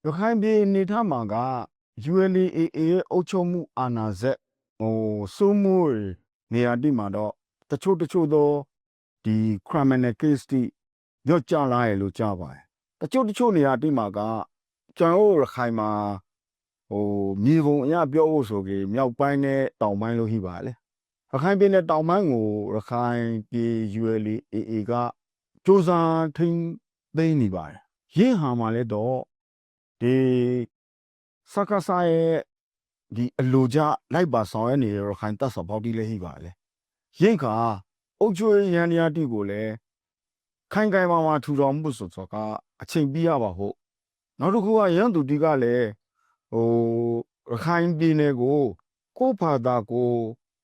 ရခိုင်ပြည်အနေထားမှာက ULA/AA ရဲ့အုပ်ချုပ်မှုအာဏာစက်စိုးမိုးနေရာတိမှာတော့တချို့သောဒီ criminal case တိညော့ကျလာရလို့ကြားပါတယ်တချို့နေရာတိမှာကကျွန်တော်ရခိုင်မှာမြေပုံအရပြောဖို့ဆိုကြမြောက်ပိုင်းနဲ့တောင်ပိုင်းလို့ရှိပါလေရခိုင်ပြည်နယ်တောင်ပိုင်းကိုရခိုင်ပြည် ULA/AA ကစူးစမ်းထိန်းသိမ်းနေပါတယ်ရင်းဟာမှာလည်းတော့ဒီစကားဆိုင်ဒီအလိုကြလိုက်ပါဆောင်ရနေရခိုင်တပ်စော်ပေါတိလည်းရှိပါလေရင်းကအုတ်ကျွေးရန်ရတိကိုလည်းခိုင်မာထူတော်မှုဆိုကအချိန်ပြရပါဟုတ်နောက်တစ်ခုကရန်သူတိကလည်းရခိုင်ပြည်နယ်ကိုဘာသာကို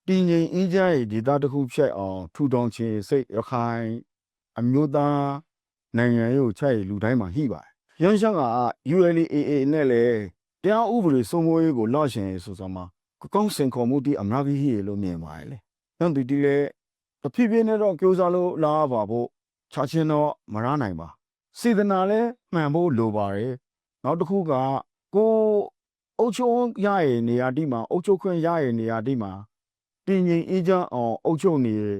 တည်ငြိမ်အေးချမ်းရေးဒေသတစ်ခုဖြစ်အောင်ထူထောင်ခြင်းစိတ်ရခိုင်အမျိုးသားနိုင်ငံရေးချိုက်လူတိုင်းမှာရှိပါတယ်ရန်ရှောင်းက ULA/AA နဲ့လည်းတရားဥပဒေစိုးမိုးရေးကိုလော့ရှင်ဆိုစမှာကောင်းစင်ခေါ်မှုတိအများကြီးရှိရလို့မြင်ပါတယ်လေရန်သူတိလည်းတဖြည်းဖြည်းနဲ့တော့ကြိုးစားလို့လာပါဖို့ချချင်းတော့မရနိုင်ပါစေတနာလည်းမှန်ဖို့လိုပါတယ်နောက်တစ်ခုကကိုအုတ်ချုံရရဲ့နေရာတိမှာအုတ်ချုံခွင့်ရရဲ့နေရာတိမှာတည်ငြိမ်အေးချမ်းအောင်အုတ်ချုံနေစ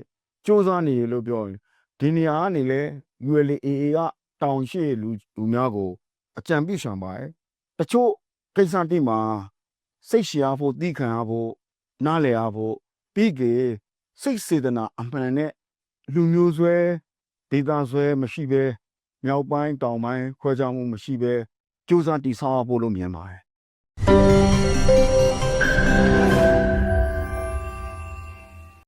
조사နေလို့ပြောရင်ဒီနေရာကနေလဲ ULA/AA ကတောင်ရှိလူများကိုအကြံပြုဆောင်ပါတယ်တချို့ကိစ္စတိမှာစိတ်ရှည်ရဖို့တိခံရဖို့နားလည်ရဖို့ပြီးကေစိတ်စေတနာအမှန်နဲ့လူမျိုးဆွဲဒေသဆွဲမရှိဘဲမြောက်ပိုင်းတောင်ပိုင်းခွဲခြားမှုမရှိဘဲစ조사တိဆောက်ဖို့လို့မြင်ပါတယ်